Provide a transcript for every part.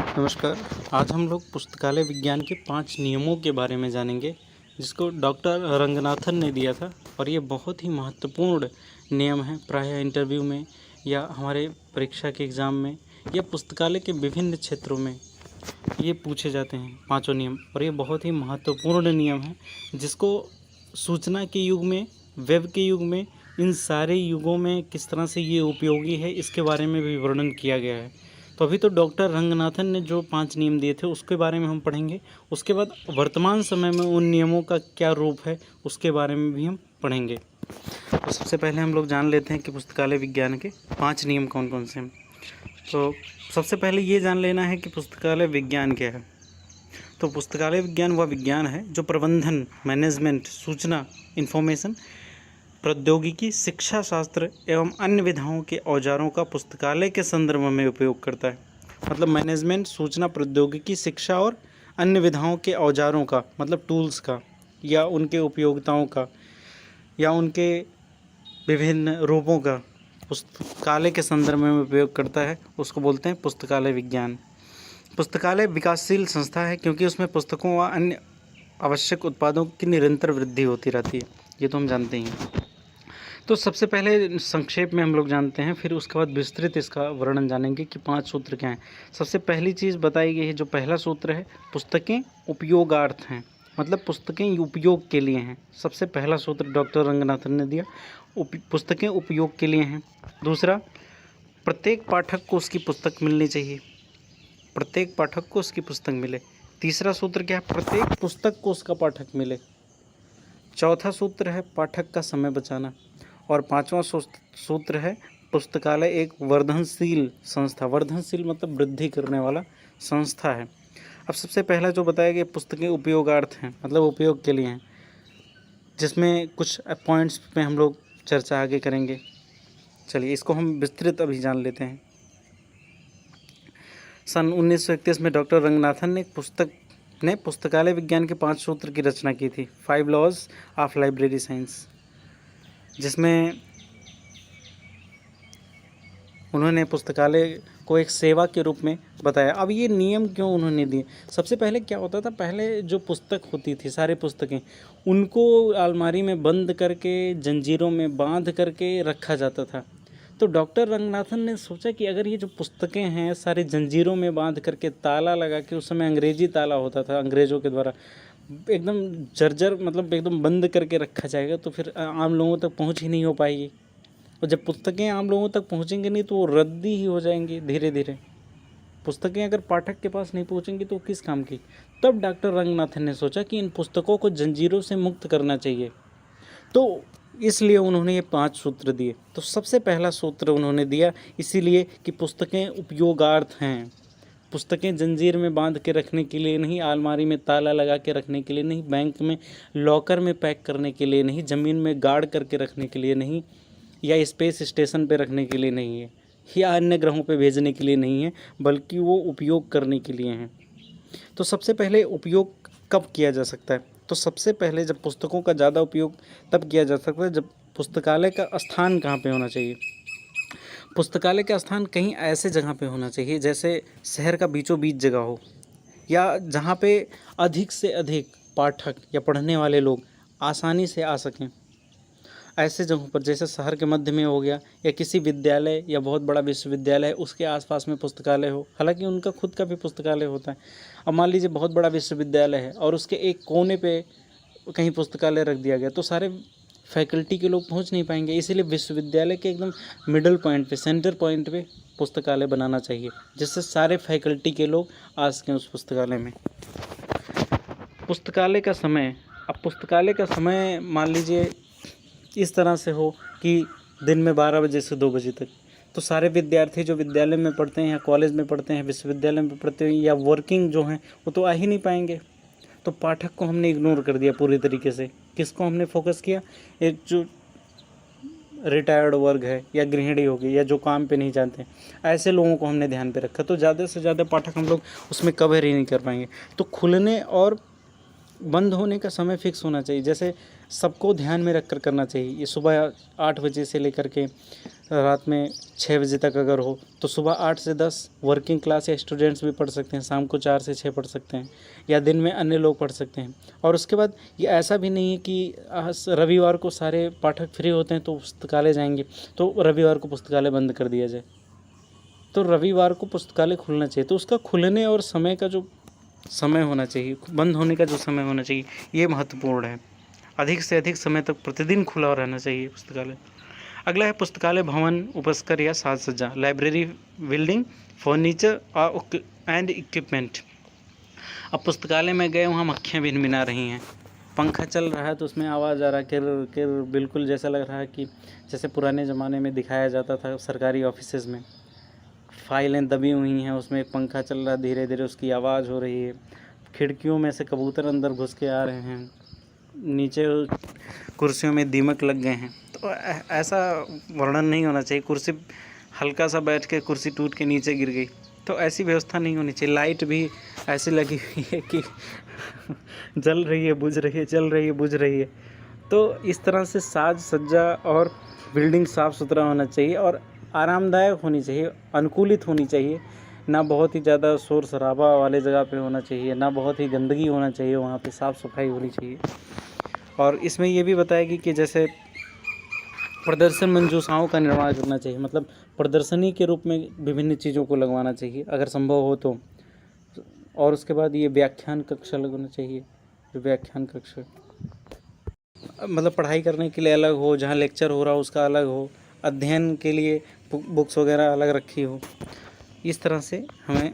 नमस्कार। आज हम लोग पुस्तकालय विज्ञान के 5 नियमों के बारे में जानेंगे, जिसको डॉक्टर रंगनाथन ने दिया था और ये बहुत ही महत्वपूर्ण नियम है। प्रायः इंटरव्यू में या हमारे परीक्षा के एग्ज़ाम में या पुस्तकालय के विभिन्न क्षेत्रों में ये पूछे जाते हैं पाँचों नियम, और ये बहुत ही महत्वपूर्ण नियम है, जिसको सूचना के युग में, वेब के युग में, इन सारे युगों में किस तरह से ये उपयोगी है, इसके बारे में भी वर्णन किया गया है। तो अभी तो डॉक्टर रंगनाथन ने जो 5 नियम दिए थे उसके बारे में हम पढ़ेंगे। उसके बाद वर्तमान समय में उन नियमों का क्या रूप है उसके बारे में भी हम पढ़ेंगे। तो सबसे पहले हम लोग जान लेते हैं कि पुस्तकालय विज्ञान के 5 नियम कौन कौन से हैं। तो सबसे पहले ये जान लेना है कि पुस्तकालय विज्ञान क्या है। तो पुस्तकालय विज्ञान वह विज्ञान है जो प्रबंधन, मैनेजमेंट, सूचना, इन्फॉर्मेशन, प्रौद्योगिकी, शिक्षा शास्त्र एवं अन्य विधाओं के औजारों का पुस्तकालय के संदर्भ में उपयोग करता है। मतलब मैनेजमेंट, सूचना, प्रौद्योगिकी, शिक्षा और अन्य विधाओं के औजारों का, मतलब टूल्स का, या उनके उपयोगिताओं का, या उनके विभिन्न रूपों का पुस्तकालय के संदर्भ में उपयोग करता है, उसको बोलते हैं पुस्तकालय विज्ञान। पुस्तकालय विकासशील संस्था है क्योंकि उसमें पुस्तकों व अन्य आवश्यक उत्पादों की निरंतर वृद्धि होती रहती है, ये तो हम जानते ही हैं। तो सबसे पहले संक्षेप में हम लोग जानते हैं, फिर उसके बाद विस्तृत इसका वर्णन जानेंगे कि 5 सूत्र क्या हैं। सबसे पहली चीज़ बताई गई है, जो पहला सूत्र है, पुस्तकें उपयोगार्थ हैं, मतलब पुस्तकें उपयोग के लिए हैं। सबसे पहला सूत्र डॉक्टर रंगनाथन ने दिया, पुस्तकें उपयोग के लिए हैं। दूसरा, प्रत्येक पाठक को उसकी पुस्तक मिलनी चाहिए, प्रत्येक पाठक को उसकी पुस्तक मिले। तीसरा सूत्र क्या है, प्रत्येक पुस्तक को उसका पाठक मिले। चौथा सूत्र है, पाठक का समय बचाना। और 5वां सूत्र है, पुस्तकालय एक वर्धनशील संस्था, वर्धनशील मतलब वृद्धि करने वाला संस्था है। अब सबसे पहला जो बताया गया, पुस्तकें उपयोगार्थ हैं, मतलब उपयोग के लिए हैं, जिसमें कुछ पॉइंट्स पे हम लोग चर्चा आगे करेंगे। चलिए इसको हम विस्तृत अभी जान लेते हैं। सन 1931 में डॉक्टर रंगनाथन ने पुस्तकालय विज्ञान के 5 सूत्र की रचना की थी, 5 लॉज ऑफ लाइब्रेरी साइंस, जिसमें उन्होंने पुस्तकालय को एक सेवा के रूप में बताया। अब ये नियम क्यों उन्होंने दिए? सबसे पहले क्या होता था, पहले जो पुस्तक होती थी, सारे पुस्तकें, उनको अलमारी में बंद करके, जंजीरों में बांध करके रखा जाता था। तो डॉक्टर रंगनाथन ने सोचा कि अगर ये जो पुस्तकें हैं सारे जंजीरों में बांध करके, ताला लगा के, उस समय अंग्रेजी ताला होता था, अंग्रेज़ों के द्वारा एकदम जर्जर, मतलब एकदम बंद करके रखा जाएगा, तो फिर आम लोगों तक पहुंच ही नहीं हो पाएगी। और जब पुस्तकें आम लोगों तक पहुंचेंगी नहीं तो वो रद्दी ही हो जाएंगी धीरे धीरे। पुस्तकें अगर पाठक के पास नहीं पहुंचेंगी तो किस काम की? तब डॉक्टर रंगनाथन ने सोचा कि इन पुस्तकों को जंजीरों से मुक्त करना चाहिए, तो इसलिए उन्होंने ये 5 सूत्र दिए। तो सबसे पहला सूत्र उन्होंने दिया इसीलिए कि पुस्तकें उपयोगार्थ हैं, पुस्तकें जंजीर में बांध के रखने के लिए नहीं, अलमारी में ताला लगा के रखने के लिए नहीं, बैंक में लॉकर में पैक करने के लिए नहीं, ज़मीन में गाड़ करके रखने के लिए नहीं, या स्पेस स्टेशन पे रखने के लिए नहीं है, या अन्य ग्रहों पे भेजने के लिए नहीं है, बल्कि वो उपयोग करने के लिए हैं। तो सबसे पहले उपयोग कब किया जा सकता है? तो सबसे पहले जब पुस्तकों का ज़्यादा उपयोग तब किया जा सकता है जब पुस्तकालय का स्थान कहाँ पे होना चाहिए। पुस्तकालय का स्थान कहीं ऐसे जगह पे होना चाहिए जैसे शहर का बीचों बीच जगह हो, या जहाँ पे अधिक से अधिक पाठक या पढ़ने वाले लोग आसानी से आ सकें। ऐसे जगहों पर, जैसे शहर के मध्य में हो गया, या किसी विद्यालय या बहुत बड़ा विश्वविद्यालय उसके आसपास में पुस्तकालय हो, हालांकि उनका खुद का भी पुस्तकालय होता है। अब मान लीजिए बहुत बड़ा विश्वविद्यालय है और उसके एक कोने पे कहीं पुस्तकालय रख दिया गया, तो सारे फैकल्टी के लोग पहुंच नहीं पाएंगे, इसीलिए विश्वविद्यालय के एकदम मिडल पॉइंट पे, सेंटर पॉइंट पे पुस्तकालय बनाना चाहिए, जिससे सारे फैकल्टी के लोग आ सकें उस पुस्तकालय में। पुस्तकालय का समय, अब पुस्तकालय का समय मान लीजिए इस तरह से हो कि दिन में 12 बजे से 2 बजे तक, तो सारे विद्यार्थी जो विद्यालय में पढ़ते हैं या कॉलेज में पढ़ते हैं, विश्वविद्यालय में पढ़ते हैं या वर्किंग जो हैं, वो तो आ ही नहीं पाएंगे। तो पाठक को हमने इग्नोर कर दिया पूरी तरीके से। किसको हमने फोकस किया? एक जो रिटायर्ड वर्ग है या गृहिणी होगी या जो काम पे नहीं जाते, ऐसे लोगों को हमने ध्यान पे रखा। तो ज़्यादा से ज़्यादा पाठक हम लोग उसमें कवर ही नहीं कर पाएंगे। तो खुलने और बंद होने का समय फिक्स होना चाहिए। जैसे सबको ध्यान में रखकर करना चाहिए। ये सुबह 8 बजे से लेकर के रात में 6 बजे तक अगर हो तो सुबह 8 से 10 वर्किंग क्लास या स्टूडेंट्स भी पढ़ सकते हैं, शाम को 4 से 6 पढ़ सकते हैं, या दिन में अन्य लोग पढ़ सकते हैं। और उसके बाद ये ऐसा भी नहीं है कि रविवार को सारे पाठक फ्री होते हैं तो पुस्तकालय जाएंगे, तो रविवार को पुस्तकालय बंद कर दिया जाए। तो रविवार को पुस्तकालय खुलना चाहिए, तो उसका खुलने और समय का जो समय होना चाहिए, बंद होने का जो समय होना चाहिए, ये महत्वपूर्ण है। अधिक से अधिक समय तक प्रतिदिन खुला रहना चाहिए पुस्तकालय। अगला है पुस्तकालय भवन, उपस्कर या साज सज्जा, library building, furniture and equipment. अब पुस्तकालय में गए, वहाँ मक्खियाँ भिनभिना रही हैं, पंखा चल रहा है तो उसमें आवाज़ आ रहा है किर किर, बिल्कुल जैसा लग रहा है कि जैसे पुराने ज़माने में दिखाया जाता था सरकारी ऑफिसेज़ में। फाइलें दबी हुई हैं, उसमें एक पंखा चल रहा है, धीरे धीरे उसकी आवाज़ हो रही है, खिड़कियों में से कबूतर अंदर घुस के आ रहे हैं, नीचे कुर्सियों में दीमक लग गए हैं। तो ऐसा वर्णन नहीं होना चाहिए। कुर्सी हल्का सा बैठ के कुर्सी टूट के नीचे गिर गई, तो ऐसी व्यवस्था नहीं होनी चाहिए। लाइट भी ऐसी लगी हुई है कि जल रही है, बुझ रही है, जल रही है, बुझ रही है। तो इस तरह से साज सज्जा और बिल्डिंग साफ़ सुथरा होना चाहिए और आरामदायक होनी चाहिए, अनुकूलित होनी चाहिए। ना बहुत ही ज़्यादा शोर शराबा वाले जगह पे होना चाहिए, ना बहुत ही गंदगी होना चाहिए, वहाँ पे साफ़ सफाई होनी चाहिए। और इसमें ये भी बताएगी कि जैसे प्रदर्शन मंजूषाओं का निर्माण करना चाहिए, मतलब प्रदर्शनी के रूप में विभिन्न चीज़ों को लगवाना चाहिए अगर संभव हो तो। और उसके बाद ये व्याख्यान कक्ष लगवाना चाहिए, जो व्याख्यान कक्ष मतलब पढ़ाई करने के लिए अलग हो, जहाँ लेक्चर हो रहा हो उसका अलग हो, अध्ययन के लिए बुक्स वगैरह अलग रखी हो, इस तरह से हमें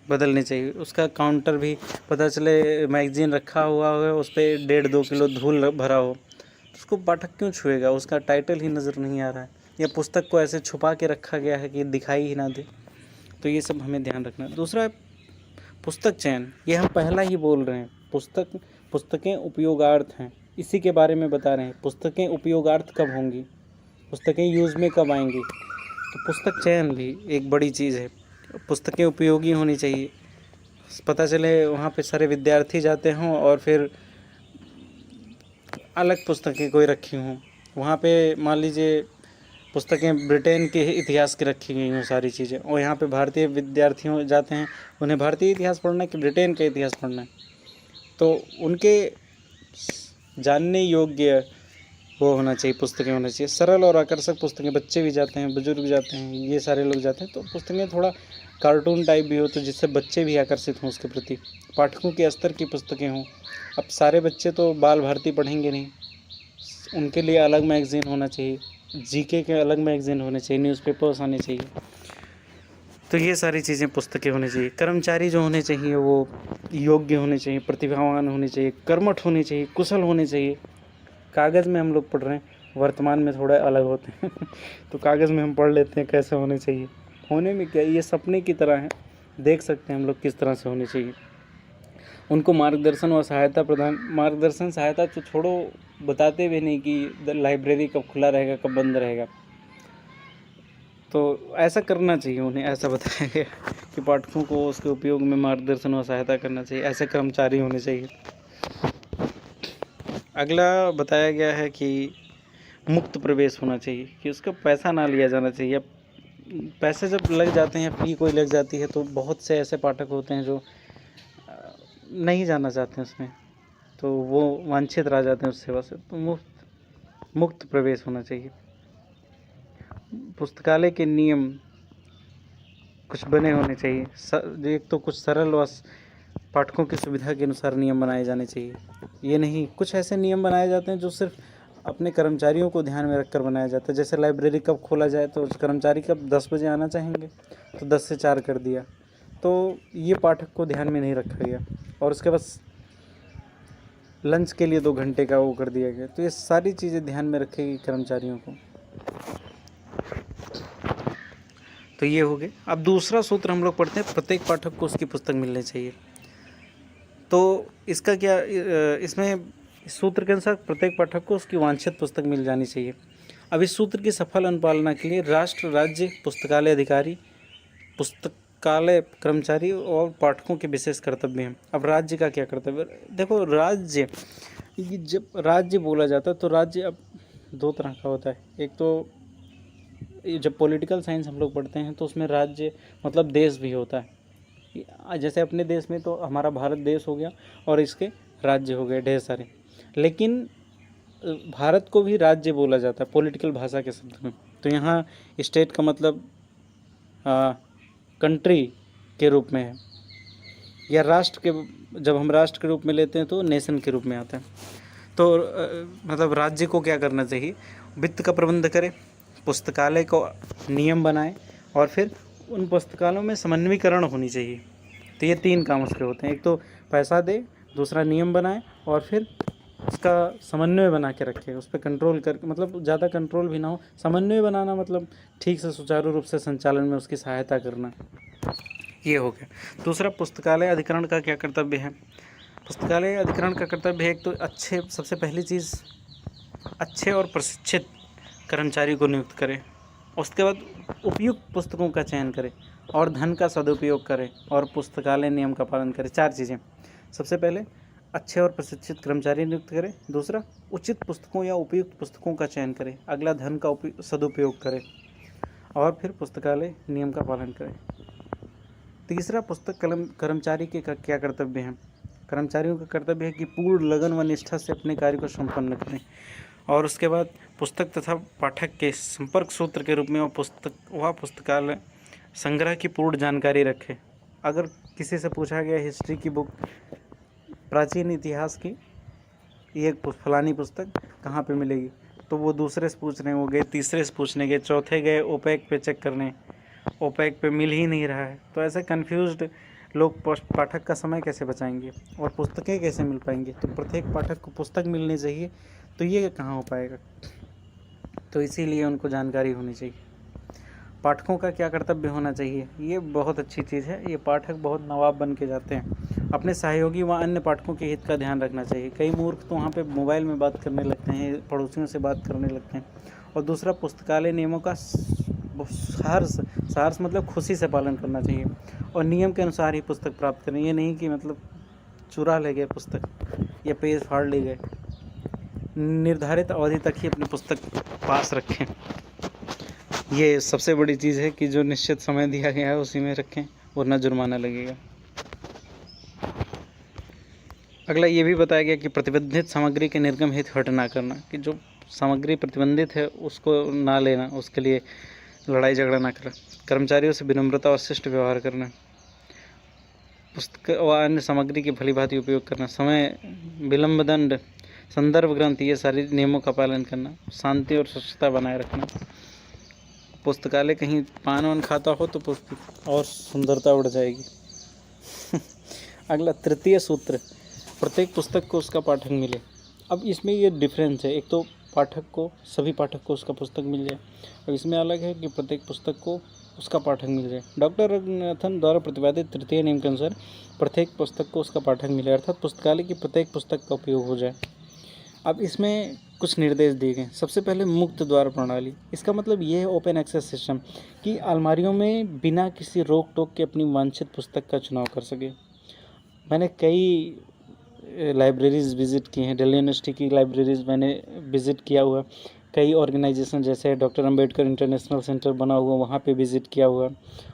बदलनी चाहिए। उसका काउंटर भी पता चले मैगजीन रखा हुआ है, उस पर 1.5-2 किलो धूल भरा हो, उसको पाठक क्यों छुएगा, उसका टाइटल ही नज़र नहीं आ रहा है, या पुस्तक को ऐसे छुपा के रखा गया है कि दिखाई ही ना दे। तो ये सब हमें ध्यान रखना है। दूसरा है पुस्तक चयन, ये हम पहला ही बोल रहे हैं, पुस्तकें उपयोगार्थ हैं, इसी के बारे में बता रहे हैं। पुस्तकें उपयोगार्थ कब होंगी, पुस्तकें यूज़ में कब आएंगी, तो पुस्तक चयन भी एक बड़ी चीज़ है। पुस्तकें उपयोगी होनी चाहिए, पता चले वहाँ पे सारे विद्यार्थी जाते हों और फिर अलग पुस्तकें कोई रखी हों, वहाँ पे मान लीजिए पुस्तकें ब्रिटेन के इतिहास की रखी गई हों सारी चीज़ें, और यहाँ पे भारतीय विद्यार्थियों जाते हैं, उन्हें भारतीय इतिहास पढ़ना है कि ब्रिटेन का इतिहास पढ़ना है, तो उनके जानने योग्य वो होना चाहिए, पुस्तकें होना चाहिए। सरल और आकर्षक पुस्तकें, बच्चे भी जाते हैं, बुजुर्ग जाते हैं, ये सारे लोग जाते हैं, तो पुस्तकें थोड़ा कार्टून टाइप भी हो तो जिससे बच्चे भी आकर्षित हों उसके प्रति, पाठकों के स्तर की पुस्तकें हों। अब सारे बच्चे तो बाल भारती पढ़ेंगे नहीं, उनके लिए अलग मैगज़ीन होना चाहिए, जीके के अलग मैगज़ीन होने चाहिए, न्यूज़पेपर्स आने चाहिए। तो ये सारी चीज़ें पुस्तकें होनी चाहिए। कर्मचारी जो होने चाहिए वो योग्य होने चाहिए, प्रतिभावान होने चाहिए, कर्मठ होने चाहिए, कुशल होने चाहिए। कागज़ में हम लोग पढ़ रहे हैं, वर्तमान में थोड़ा अलग होते हैं तो कागज़ में हम पढ़ लेते हैं कैसे होने चाहिए, होने में क्या, ये सपने की तरह है, देख सकते हैं हम लोग किस तरह से होने चाहिए। उनको मार्गदर्शन और सहायता प्रदान, मार्गदर्शन सहायता तो छोड़ो, बताते भी नहीं कि लाइब्रेरी कब खुला रहेगा कब बंद रहेगा, तो ऐसा करना चाहिए उन्हें। ऐसा बताया गया कि पाठकों को उसके उपयोग में मार्गदर्शन और सहायता करना चाहिए, ऐसे कर्मचारी होने चाहिए। अगला बताया गया है कि मुक्त प्रवेश होना चाहिए, कि उसका पैसा ना लिया जाना चाहिए। पैसे जब लग जाते हैं, फ़ी कोई लग जाती है, तो बहुत से ऐसे पाठक होते हैं जो नहीं जाना चाहते हैं उसमें, तो वो वांछित रह जाते हैं उस सेवा से। तो मुक्त प्रवेश होना चाहिए। पुस्तकालय के नियम कुछ बने होने चाहिए, एक तो कुछ सरल व पाठकों की सुविधा के अनुसार नियम बनाए जाने चाहिए। ये नहीं, कुछ ऐसे नियम बनाए जाते हैं जो सिर्फ अपने कर्मचारियों को ध्यान में रखकर बनाया जाता है। जैसे लाइब्रेरी कब खोला जाए, तो कर्मचारी कब 10 बजे आना चाहेंगे तो 10 से 4 कर दिया, तो ये पाठक को ध्यान में नहीं रखा गया। और उसके बाद लंच के लिए 2 घंटे का वो कर दिया गया। तो ये सारी चीज़ें ध्यान में रखेगी कर्मचारियों को। तो ये हो गए। अब दूसरा सूत्र हम लोग पढ़ते हैं, प्रत्येक पाठक को उसकी पुस्तक मिलनी चाहिए। तो इसका क्या, इसमें इस सूत्र के अनुसार प्रत्येक पाठक को उसकी वांछित पुस्तक मिल जानी चाहिए। अब इस सूत्र की सफल अनुपालना के लिए राष्ट्र, राज्य, पुस्तकालय अधिकारी, पुस्तकालय कर्मचारी और पाठकों के विशेष कर्तव्य हैं। अब राज्य का क्या कर्तव्य, देखो राज्य क्योंकि जब राज्य बोला जाता है तो राज्य अब दो तरह का होता है। एक तो जब पॉलिटिकल साइंस हम लोग पढ़ते हैं तो उसमें राज्य मतलब देश भी होता है। जैसे अपने देश में तो हमारा भारत देश हो गया और इसके राज्य हो गए ढेर सारे, लेकिन भारत को भी राज्य बोला जाता है पॉलिटिकल भाषा के शब्द में। तो यहाँ स्टेट का मतलब कंट्री के रूप में है, या राष्ट्र के, जब हम राष्ट्र के रूप में लेते हैं तो नेशन के रूप में आता है। तो मतलब राज्य को क्या करना चाहिए, वित्त का प्रबंध करे, पुस्तकालय को नियम बनाए और फिर उन पुस्तकालयों में समन्वयीकरण होनी चाहिए। तो ये 3 काम उसके होते हैं, एक तो पैसा दे, दूसरा नियम बनाए और फिर उसका समन्वय बना के रखे, उस पर कंट्रोल कर, मतलब ज़्यादा कंट्रोल भी ना हो, समन्वय बनाना मतलब ठीक से सुचारू रूप से संचालन में उसकी सहायता करना, ये हो गया। दूसरा, पुस्तकालय अधिकरण का क्या कर्तव्य है। पुस्तकालय अधिकरण का कर्तव्य है एक तो अच्छे, सबसे पहली चीज़ अच्छे और प्रशिक्षित कर्मचारी को नियुक्त करें, उसके बाद उपयुक्त पुस्तकों का चयन करें और धन का सदुपयोग करें और पुस्तकालय नियम का पालन करें। 4 चीज़ें, सबसे पहले अच्छे और प्रशिक्षित कर्मचारी नियुक्त करें, दूसरा उचित पुस्तकों या उपयुक्त पुस्तकों का चयन करें, अगला धन का सदुपयोग करें और फिर पुस्तकालय नियम का पालन करें। तीसरा, पुस्तक कर्मचारी के क्या कर्तव्य हैं। कर्मचारियों का कर्तव्य है कि पूर्ण लगन व निष्ठा से अपने कार्य को संपन्न करें और उसके बाद पुस्तक तथा पाठक के संपर्क सूत्र के रूप में वह पुस्तकालय संग्रह की पूर्ण जानकारी रखे। अगर किसी से पूछा गया हिस्ट्री की बुक, प्राचीन इतिहास की, ये फलानी पुस्तक कहाँ पे मिलेगी, तो वो दूसरे से पूछ रहे हैं, वो गए तीसरे से पूछने गए, चौथे गए ओपेक पे चेक करने, ओपेक पे मिल ही नहीं रहा है। तो ऐसे कन्फ्यूज्ड लोग पाठक का समय कैसे बचाएंगे और पुस्तकें कैसे मिल पाएंगी। तो प्रत्येक पाठक को पुस्तक मिलनी चाहिए, तो ये कहाँ हो पाएगा। तो इसीलिए उनको जानकारी होनी चाहिए। पाठकों का क्या कर्तव्य होना चाहिए, ये बहुत अच्छी चीज़ है। ये पाठक बहुत नवाब बन के जाते हैं। अपने सहयोगी व अन्य पाठकों के हित का ध्यान रखना चाहिए। कई मूर्ख तो वहाँ पे मोबाइल में बात करने लगते हैं, पड़ोसियों से बात करने लगते हैं। और दूसरा, पुस्तकालय नियमों का सहर्ष मतलब खुशी से पालन करना चाहिए और नियम के अनुसार ही पुस्तक प्राप्त करें। ये नहीं कि मतलब चुरा ले गए पुस्तक या पेज फाड़ ले गए। निर्धारित अवधि तक ही अपनी पुस्तक पास रखें। ये सबसे बड़ी चीज़ है कि जो निश्चित समय दिया गया है उसी में रखें, वरना जुर्माना लगेगा। अगला ये भी बताया गया कि प्रतिबंधित सामग्री के निर्गम हेतु हट ना करना, कि जो सामग्री प्रतिबंधित है उसको ना लेना, उसके लिए लड़ाई झगड़ा ना करना। कर्मचारियों से विनम्रता और शिष्ट व्यवहार करना, पुस्तक व अन्य सामग्री की भलीभांति उपयोग करना, समय विलंब दंड, संदर्भ ग्रंथ, ये सारे नियमों का पालन करना, शांति और स्वच्छता बनाए रखना। पुस्तकालय कहीं पान वान खाता हो तो पुस्तक और सुंदरता उड़ जाएगी। अगला, तृतीय सूत्र, प्रत्येक पुस्तक को उसका पाठक मिले। अब इसमें ये डिफरेंस है, एक तो पाठक को, सभी पाठक को उसका पुस्तक मिल जाए, और इसमें अलग है कि प्रत्येक पुस्तक को उसका पाठक मिल जाए। डॉक्टर रंगनाथन द्वारा प्रतिपादित तृतीय नियम के अनुसार प्रत्येक पुस्तक को उसका पाठक मिले, अर्थात पुस्तकालय की प्रत्येक पुस्तक का उपयोग हो जाए। अब इसमें कुछ निर्देश दिए गए। सबसे पहले, मुक्त द्वार प्रणाली। इसका मतलब ये है ओपन एक्सेस सिस्टम, कि अलमारियों में बिना किसी रोक टोक के अपनी वांछित पुस्तक का चुनाव कर सके। मैंने कई लाइब्रेरीज़ विज़िट की हैं, दिल्ली यूनिवर्सिटी की लाइब्रेरीज़ मैंने विज़िट किया हुआ, कई ऑर्गेनाइजेशन जैसे डॉक्टर अंबेडकर इंटरनेशनल सेंटर बना हुआ, वहाँ पे विज़िट किया हुआ,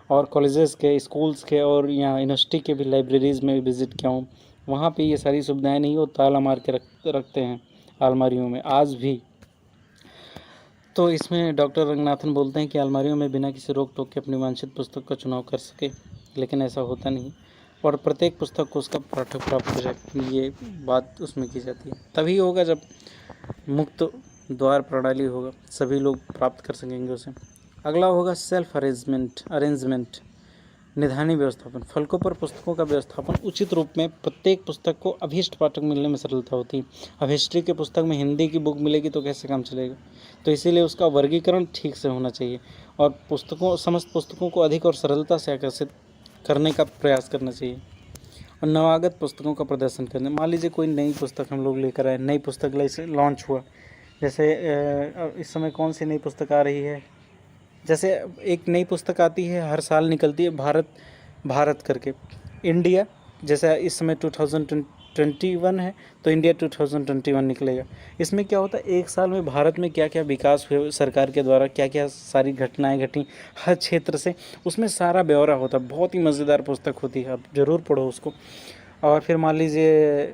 और कॉलेजेस के, स्कूल्स के और यहाँ यूनिवर्सिटी के भी लाइब्रेरीज़ में विज़िट किया हूँ। वहाँ पे ये सारी सुविधाएं नहीं, वो ताला मार के रखते हैं अलमारियों में आज भी। तो इसमें डॉक्टर रंगनाथन बोलते हैं कि अलमारियों में बिना किसी रोक टोक के अपनी वांछित पुस्तक का चुनाव कर सके, लेकिन ऐसा होता नहीं, और प्रत्येक पुस्तक को उसका पाठक प्राप्त हो जाए, ये बात उसमें की जाती है। तभी होगा जब मुक्त द्वार प्रणाली होगा, सभी लोग प्राप्त कर सकेंगे उसे। अगला होगा सेल्फ अरेंजमेंट, निधानी व्यवस्थापन। फलकों पर पुस्तकों का व्यवस्थापन उचित रूप में, प्रत्येक पुस्तक को अभीष्ट पाठक मिलने में सरलता होती है। अब हिस्ट्री के पुस्तक में हिंदी की बुक मिलेगी तो कैसे काम चलेगा, तो इसीलिए उसका वर्गीकरण ठीक से होना चाहिए और समस्त पुस्तकों को अधिक और सरलता से आकर्षित करने का प्रयास करना चाहिए। और नवागत पुस्तकों का प्रदर्शन करना, मान लीजिए कोई नई पुस्तक हम लोग लेकर आए, नई पुस्तक लॉन्च हुआ, जैसे इस समय कौन सी नई पुस्तक आ रही है, जैसे एक नई पुस्तक आती है हर साल निकलती है, भारत करके, इंडिया, जैसे इस समय 2021 है तो इंडिया 2021 निकलेगा। इसमें क्या होता है, एक साल में भारत में क्या क्या विकास हुए, सरकार के द्वारा क्या क्या सारी घटनाएं घटी हर क्षेत्र से, उसमें सारा ब्यौरा होता है। बहुत ही मज़ेदार पुस्तक होती है, आप ज़रूर पढ़ो उसको। और फिर मान लीजिए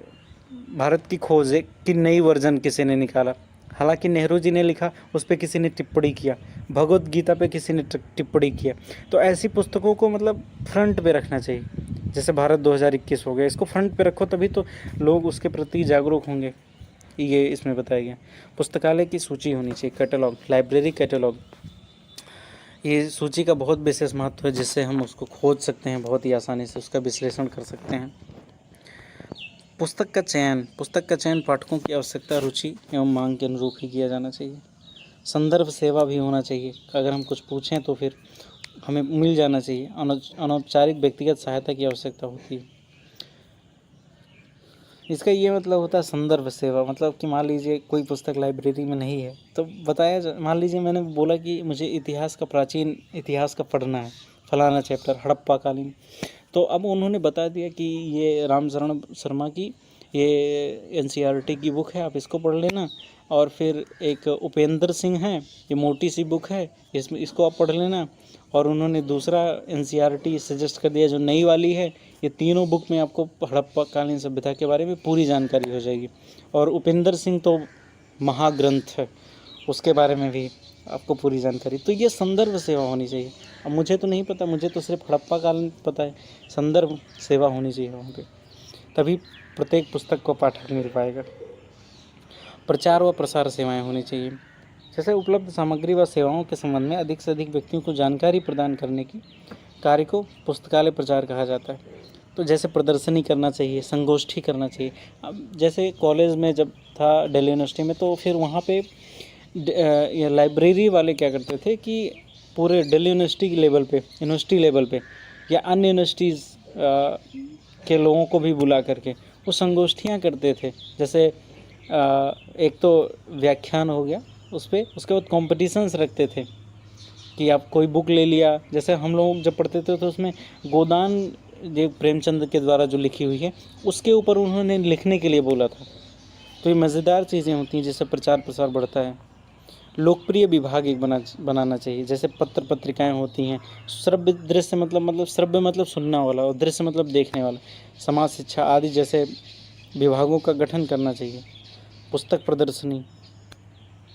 भारत की खोज की नई वर्जन किसी ने निकाला, हालांकि नेहरू जी ने लिखा, उस पर किसी ने टिप्पणी किया, भगवत गीता पे किसी ने टिप्पणी किया। तो ऐसी पुस्तकों को मतलब फ्रंट पे रखना चाहिए। जैसे भारत 2021 हो गया, इसको फ्रंट पे रखो तभी तो लोग उसके प्रति जागरूक होंगे। ये इसमें बताया गया। पुस्तकालय की सूची होनी चाहिए, कैटलॉग, लाइब्रेरी कैटलॉग। ये सूची का बहुत विशेष महत्व है, जिससे हम उसको खोज सकते हैं, बहुत ही आसानी से उसका विश्लेषण कर सकते हैं। पुस्तक का चयन पाठकों की आवश्यकता, रुचि एवं मांग के अनुरूप ही किया जाना चाहिए। संदर्भ सेवा भी होना चाहिए, अगर हम कुछ पूछें तो फिर हमें मिल जाना चाहिए। अनौपचारिक व्यक्तिगत सहायता की आवश्यकता होती है। इसका ये मतलब होता है संदर्भ सेवा, मतलब कि मान लीजिए कोई पुस्तक लाइब्रेरी में नहीं है तो बताया, मान लीजिए मैंने बोला कि मुझे इतिहास का, प्राचीन इतिहास का पढ़ना है, फलाना चैप्टर हड़प्पा कालीन, तो अब उन्होंने बता दिया कि ये रामचरण शर्मा की ये NCERT की बुक है, आप इसको पढ़ लेना। और फिर एक उपेंद्र सिंह है, ये मोटी सी बुक है, इसको आप पढ़ लेना। और उन्होंने दूसरा NCERT सजेस्ट कर दिया जो नई वाली है। ये तीनों बुक में आपको हड़प्पा कालीन सभ्यता के बारे में पूरी जानकारी हो जाएगी। और उपेंद्र सिंह तो महाग्रंथ है, उसके बारे में भी आपको पूरी जानकारी। तो ये संदर्भ सेवा होनी चाहिए। अब मुझे तो नहीं पता, मुझे तो सिर्फ हड़प्पा कालीन पता है, संदर्भ सेवा होनी चाहिए वहाँ पे, तभी प्रत्येक पुस्तक को पाठक मिल पाएगा। प्रचार व प्रसार सेवाएं होनी चाहिए, जैसे उपलब्ध सामग्री व सेवाओं के संबंध में अधिक से अधिक व्यक्तियों को जानकारी प्रदान करने की कार्य को पुस्तकालय प्रचार कहा जाता है। तो जैसे प्रदर्शनी करना चाहिए, संगोष्ठी करना चाहिए। अब जैसे कॉलेज में जब था, दिल्ली यूनिवर्सिटी में, तो फिर वहाँ पे ये लाइब्रेरी वाले क्या करते थे कि पूरे दिल्ली यूनिवर्सिटी के लेवल पे, यूनिवर्सिटी लेवल पे या अन्य यूनिवर्सिटीज़ के लोगों को भी बुला करके वो संगोष्ठियाँ करते थे। जैसे एक तो व्याख्यान हो गया उस पर, उसके बाद कॉम्पिटिशन्स रखते थे कि आप कोई बुक ले लिया। जैसे हम लोग जब पढ़ते थे तो उसमें गोदान, ये प्रेमचंद के द्वारा जो लिखी हुई है, उसके ऊपर उन्होंने लिखने के लिए बोला था। तो ये मज़ेदार चीज़ें होती हैं, जिससे प्रचार प्रसार बढ़ता है। लोकप्रिय विभाग एक बनाना चाहिए, जैसे पत्र पत्रिकाएं होती हैं। श्रव्य दृश्य मतलब श्रव्य मतलब सुनना वाला, और दृश्य मतलब देखने वाला, समाज शिक्षा आदि जैसे विभागों का गठन करना चाहिए। पुस्तक प्रदर्शनी,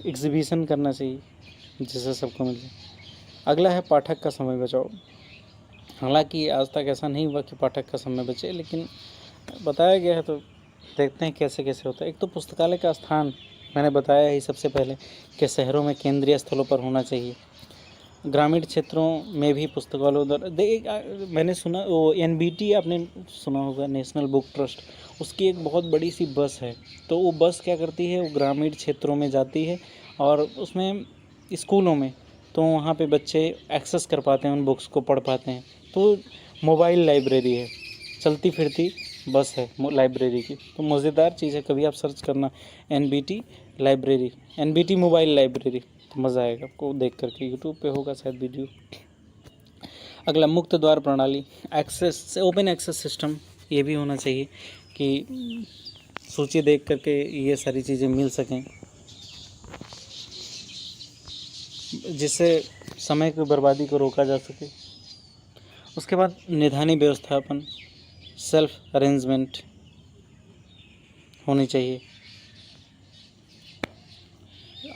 एग्जीबिशन करना चाहिए, जिससे सबको मिल जाए। अगला है पाठक का समय बचाओ। हालांकि आज तक ऐसा नहीं हुआ कि पाठक का समय बचे, लेकिन बताया गया है तो देखते हैं कैसे कैसे होता है। एक तो पुस्तकालय का स्थान मैंने बताया ही सबसे पहले कि शहरों में केंद्रीय स्थलों पर होना चाहिए। ग्रामीण क्षेत्रों में भी पुस्तकालयों द्वारा मैंने सुना, वो NBT आपने सुना होगा, नेशनल बुक ट्रस्ट, उसकी एक बहुत बड़ी सी बस है। तो वो बस क्या करती है, वो ग्रामीण क्षेत्रों में जाती है और उसमें स्कूलों में, तो वहाँ पे बच्चे एक्सेस कर पाते हैं, उन बुक्स को पढ़ पाते हैं। तो मोबाइल लाइब्रेरी है, चलती फिरती बस है लाइब्रेरी की। तो मज़ेदार चीज़ है, कभी आप सर्च करना NBT library, NBT mobile library, तो मज़ा आएगा आपको देख करके। यूट्यूब पे होगा शायद वीडियो। अगला मुक्त द्वार प्रणाली, एक्सेस, ओपन एक्सेस सिस्टम, ये भी होना चाहिए कि सूची देख करके ये सारी चीज़ें मिल सकें, जिससे समय की बर्बादी को रोका जा सके। उसके बाद निधानी व्यवस्थापन, सेल्फ अरेंजमेंट होनी चाहिए।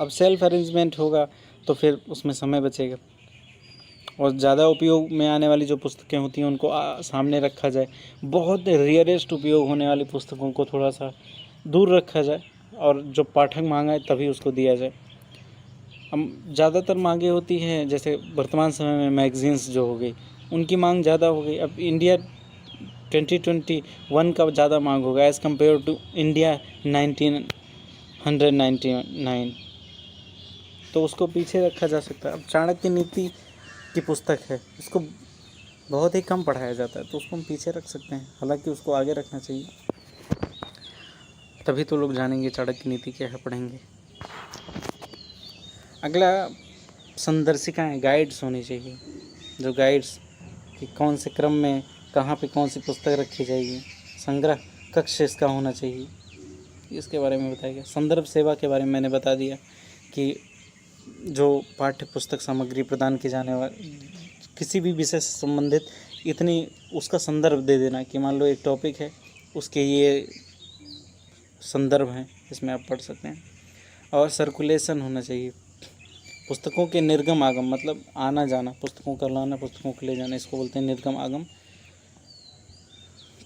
अब सेल्फ अरेंजमेंट होगा तो फिर उसमें समय बचेगा, और ज़्यादा उपयोग में आने वाली जो पुस्तकें होती हैं उनको सामने रखा जाए। बहुत रेयरेस्ट उपयोग होने वाली पुस्तकों को थोड़ा सा दूर रखा जाए, और जो पाठक मांगा है तभी उसको दिया जाए। हम ज़्यादातर मांगे होती हैं, जैसे वर्तमान समय में मैगज़ीन्स जो हो गई, उनकी मांग ज़्यादा हो गई। अब इंडिया 2021 का ज़्यादा मांग होगा एज़ कम्पेयर टू इंडिया 1999, तो उसको पीछे रखा जा सकता है। अब चाणक्य नीति की पुस्तक है, उसको बहुत ही कम पढ़ाया जाता है, तो उसको हम पीछे रख सकते हैं, हालांकि उसको आगे रखना चाहिए, तभी तो लोग जानेंगे चाणक्य नीति क्या है, पढ़ेंगे। अगला संदर्शिकाएँ, गाइड्स होनी चाहिए, जो गाइड्स कि कौन से क्रम में कहाँ पे कौन सी पुस्तक रखी जाएगी। संग्रह कक्ष इसका होना चाहिए, इसके बारे में बताया गया। संदर्भ सेवा के बारे में मैंने बता दिया कि जो पाठ्य पुस्तक सामग्री प्रदान की जाने वाली किसी भी विषय से संबंधित इतनी उसका संदर्भ दे देना कि मान लो एक टॉपिक है, उसके ये संदर्भ हैं, इसमें आप पढ़ सकते हैं। और सर्कुलेशन होना चाहिए, पुस्तकों के निर्गम आगम मतलब आना जाना, पुस्तकों का लाना, पुस्तकों को ले जाना, इसको बोलते हैं निर्गम आगम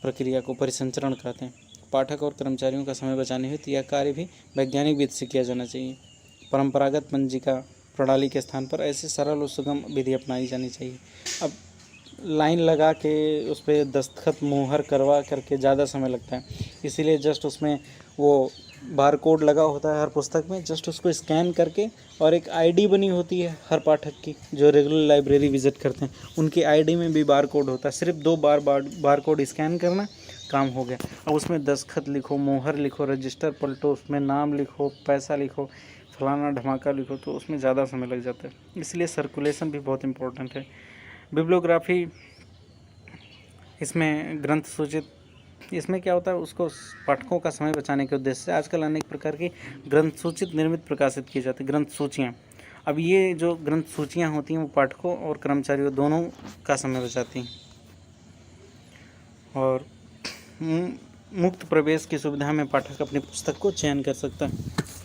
प्रक्रिया को परिसंचरण कहते हैं। पाठक और कर्मचारियों का समय बचाने हेतु यह कार्य भी वैज्ञानिक विधि से किया जाना चाहिए। परंपरागत पंजिका प्रणाली के स्थान पर ऐसे सरल और सुगम विधि अपनाई जानी चाहिए। अब लाइन लगा के उस पर दस्तखत मुहर करवा करके ज़्यादा समय लगता है, इसीलिए जस्ट उसमें वो बार कोड लगा होता है हर पुस्तक में, जस्ट उसको स्कैन करके, और एक आईडी बनी होती है हर पाठक की जो रेगुलर लाइब्रेरी विजिट करते हैं, उनकी आईडी में भी बार कोड होता है। सिर्फ 2 बार कोड स्कैन करना, काम हो गया। अब उसमें दस्तखत लिखो, मोहर लिखो, रजिस्टर पलटो, उसमें नाम लिखो, पैसा लिखो, फलाना धमाका लिखो, तो उसमें ज़्यादा समय लग जाता है। इसलिए सर्कुलेशन भी बहुत इम्पोर्टेंट है। बिब्लियोग्राफी, इसमें ग्रंथ सूचित, इसमें क्या होता है, उसको पाठकों का समय बचाने के उद्देश्य से आजकल अनेक प्रकार की ग्रंथ सूचित निर्मित प्रकाशित की जाती है, ग्रंथ सूचियाँ। अब ये जो ग्रंथ सूचियाँ होती हैं वो पाठकों और कर्मचारियों दोनों का समय बचाती हैं। और मुक्त प्रवेश की सुविधा में पाठक अपनी पुस्तक को चयन कर सकता है।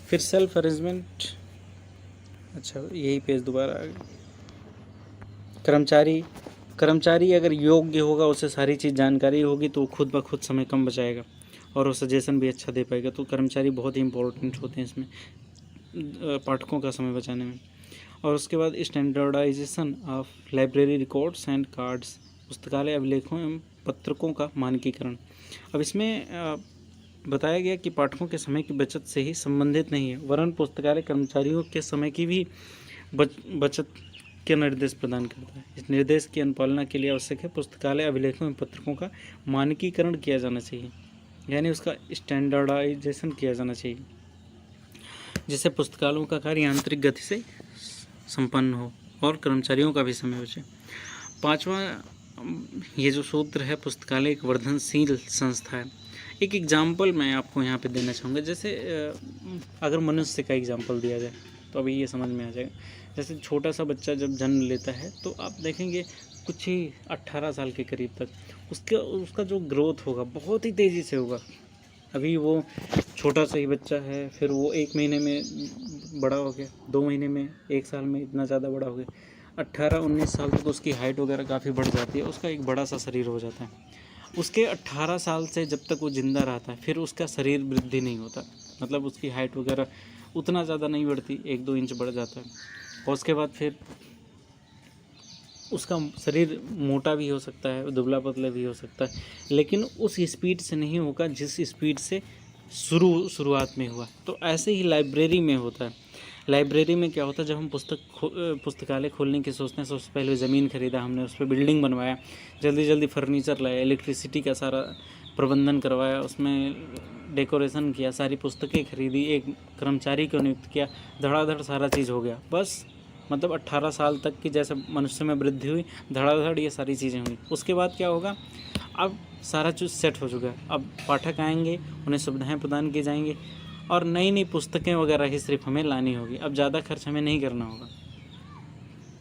फिर सेल्फ अरेंजमेंट, अच्छा यही पेज दोबारा आ गया। कर्मचारी अगर योग्य होगा, उसे सारी चीज़ जानकारी होगी, तो वो खुद ब खुद समय कम बचाएगा और वो सजेशन भी अच्छा दे पाएगा। तो कर्मचारी बहुत ही इंपॉर्टेंट होते हैं इसमें पाठकों का समय बचाने में। और उसके बाद standardization of library records and cards, पुस्तकालय अभिलेखों एवं पत्रकों का मानकीकरण। अब इसमें बताया गया कि पाठकों के समय की बचत से ही संबंधित नहीं है, वरन पुस्तकालय कर्मचारियों के समय की भी बचत के निर्देश प्रदान करता है। इस निर्देश की अनुपालना के लिए आवश्यक है पुस्तकालय अभिलेखों एवं पत्रकों का मानकीकरण किया जाना चाहिए, यानी उसका स्टैंडर्डाइजेशन किया जाना चाहिए, जिससे पुस्तकालयों का कार्य यांत्रिक गति से संपन्न हो और कर्मचारियों का भी समय बचे। 5वां ये जो सूत्र है, पुस्तकालय एक वर्धनशील संस्था है। एक एग्जाम्पल मैं आपको यहाँ पे देना चाहूँगा। जैसे अगर मनुष्य का एग्जाम्पल दिया जाए तो अभी ये समझ में आ जाएगा। जैसे छोटा सा बच्चा जब जन्म लेता है तो आप देखेंगे कुछ ही 18 साल के करीब तक उसका जो ग्रोथ होगा बहुत ही तेज़ी से होगा। अभी वो छोटा सा ही बच्चा है, फिर वो 1 महीने में बड़ा हो गया, 2 महीने में, 1 साल में इतना ज़्यादा बड़ा हो गया। 18-19 साल तक उसकी हाइट वगैरह काफ़ी बढ़ जाती है, उसका एक बड़ा सा शरीर हो जाता है। उसके 18 साल से जब तक वो ज़िंदा रहता है फिर उसका शरीर वृद्धि नहीं होता, मतलब उसकी हाइट वगैरह उतना ज़्यादा नहीं बढ़ती, 1-2 इंच बढ़ जाता है। और उसके बाद फिर उसका शरीर मोटा भी हो सकता है, दुबला पतला भी हो सकता है, लेकिन उस स्पीड से नहीं होगा जिस स्पीड से शुरुआत में हुआ। तो ऐसे ही लाइब्रेरी में होता है। लाइब्रेरी में क्या होता है, जब हम पुस्तकालय खोलने की सोचते हैं, सबसे पहले ज़मीन खरीदा हमने, उस पर बिल्डिंग बनवाया, जल्दी जल्दी फर्नीचर लाया, इलेक्ट्रिसिटी का सारा प्रबंधन करवाया, उसमें डेकोरेशन किया, सारी पुस्तकें खरीदी, एक कर्मचारी को नियुक्त किया, धड़ाधड़ सारा चीज़ हो गया। बस मतलब 18 साल तक की जैसे मनुष्य में वृद्धि हुई, धड़ाधड़ ये सारी चीज़ें हुई। उसके बाद क्या होगा, अब सारा चीज़ सेट हो चुका है। अब पाठक आएंगे, उन्हें सुविधाएं प्रदान की जाएंगी और नई नई पुस्तकें वगैरह ही सिर्फ हमें लानी होगी। अब ज़्यादा खर्च हमें नहीं करना होगा,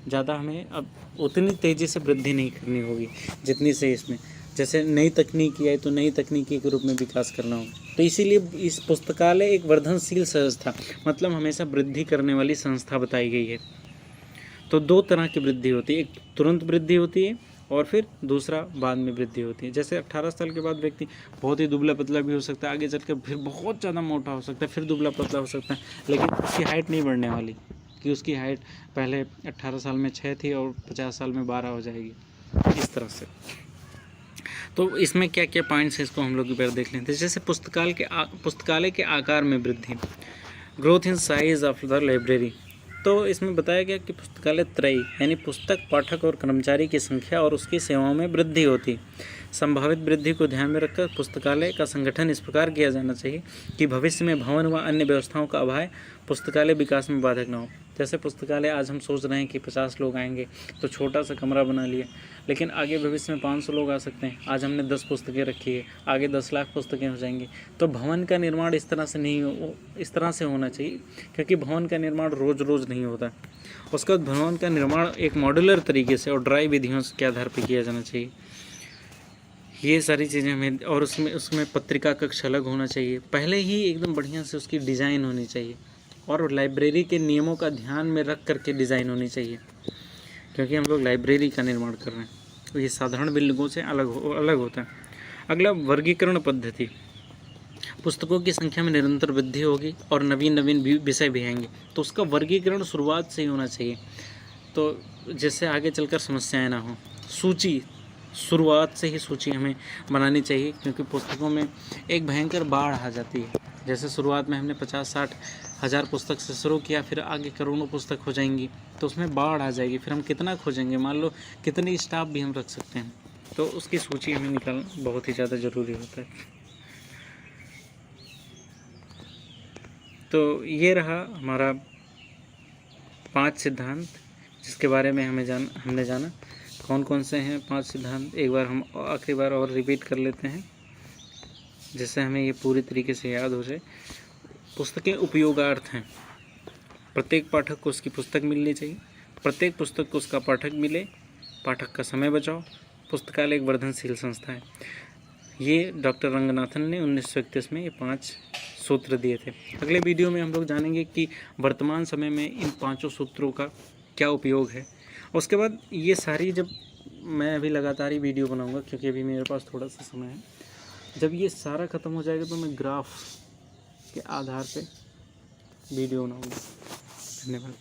ज़्यादा हमें अब उतनी तेज़ी से वृद्धि नहीं करनी होगी जितनी से इसमें, जैसे नई तकनीक आई तो नई तकनीकी के रूप में विकास करना होगा। तो इसीलिए इस पुस्तकालय एक वर्धनशील संस्था, मतलब हमेशा वृद्धि करने वाली संस्था बताई गई है। तो 2 तरह की वृद्धि होती है, एक तुरंत वृद्धि होती है और फिर दूसरा बाद में वृद्धि होती है। जैसे 18 साल के बाद व्यक्ति बहुत ही दुबला पतला भी हो सकता है, आगे चल कर फिर बहुत ज़्यादा मोटा हो सकता है, फिर दुबला पतला हो सकता है, लेकिन उसकी हाइट नहीं बढ़ने वाली, कि उसकी हाइट पहले 18 साल में 6 थी और 50 साल में 12 हो जाएगी, इस तरह से। तो इसमें क्या क्या पॉइंट्स हैं, इसको हम लोग एक बार देख लेते हैं। जैसे पुस्तकालय के आकार में वृद्धि, growth in size of the library. तो इसमें बताया गया कि पुस्तकालय त्रयी यानी पुस्तक, पाठक और कर्मचारी की संख्या और उसकी सेवाओं में वृद्धि होती। संभावित वृद्धि को ध्यान में रखकर पुस्तकालय का संगठन इस प्रकार किया जाना चाहिए कि भविष्य में भवन व अन्य व्यवस्थाओं का अभाव पुस्तकालय विकास में बाधक न हो। जैसे पुस्तकालय आज हम सोच रहे हैं कि 50 लोग आएंगे तो छोटा सा कमरा बना लिया, लेकिन आगे भविष्य में 500 लोग आ सकते हैं। आज हमने 10 पुस्तकें रखी है, आगे 10 लाख पुस्तकें हो जाएंगी। तो भवन का निर्माण इस तरह से होना चाहिए, क्योंकि भवन का निर्माण रोज़ रोज़ नहीं होता। उसका भवन का निर्माण एक मॉड्यूलर तरीके से और ड्राई विधियों के आधार पर किया जाना चाहिए। ये सारी चीज़ें हमें, और उसमें पत्रिका कक्ष अलग होना चाहिए, पहले ही एकदम बढ़िया से उसकी डिज़ाइन होनी चाहिए, और लाइब्रेरी के नियमों का ध्यान में रख करके डिज़ाइन होनी चाहिए, क्योंकि हम लोग लाइब्रेरी का निर्माण कर रहे हैं, तो ये साधारण बिल्डिंगों से अलग होता है। अगला, वर्गीकरण पद्धति। पुस्तकों की संख्या में निरंतर वृद्धि होगी और नवीन विषय भी आएंगे, तो उसका वर्गीकरण शुरुआत से ही होना चाहिए, तो जिससे आगे चलकर समस्याएं ना हो। सूची, शुरुआत से ही सूची हमें बनानी चाहिए, क्योंकि पुस्तकों में एक भयंकर बाढ़ आ जाती है। जैसे शुरुआत में हमने 50-60 हज़ार पुस्तक से शुरू किया, फिर आगे करोड़ों पुस्तक हो जाएंगी, तो उसमें बाढ़ आ जाएगी, फिर हम कितना खोजेंगे, मान लो कितनी स्टाफ भी हम रख सकते हैं, तो उसकी सूची हमें निकालना बहुत ही ज़्यादा ज़रूरी होता है। तो ये रहा हमारा 5 सिद्धांत, जिसके बारे में हमने जाना। कौन कौन से हैं 5 सिद्धांत, एक बार हम आखिरी बार और रिपीट कर लेते हैं, जिससे हमें ये पूरी तरीके से याद हो जाए। पुस्तकें उपयोगार्थ हैं, प्रत्येक पाठक को उसकी पुस्तक मिलनी चाहिए, प्रत्येक पुस्तक को उसका पाठक मिले, पाठक का समय बचाओ, पुस्तकालय एक वर्धनशील संस्था है। ये डॉक्टर रंगनाथन ने 1931 में ये 5 सूत्र दिए थे। अगले वीडियो में हम लोग जानेंगे कि वर्तमान समय में इन 5 सूत्रों का क्या उपयोग है। उसके बाद ये सारी, जब मैं अभी लगातार ही वीडियो बनाऊंगा, क्योंकि अभी मेरे पास थोड़ा सा समय है, जब ये सारा ख़त्म हो जाएगा तो मैं ग्राफ के आधार पे वीडियो बनाऊंगा। धन्यवाद।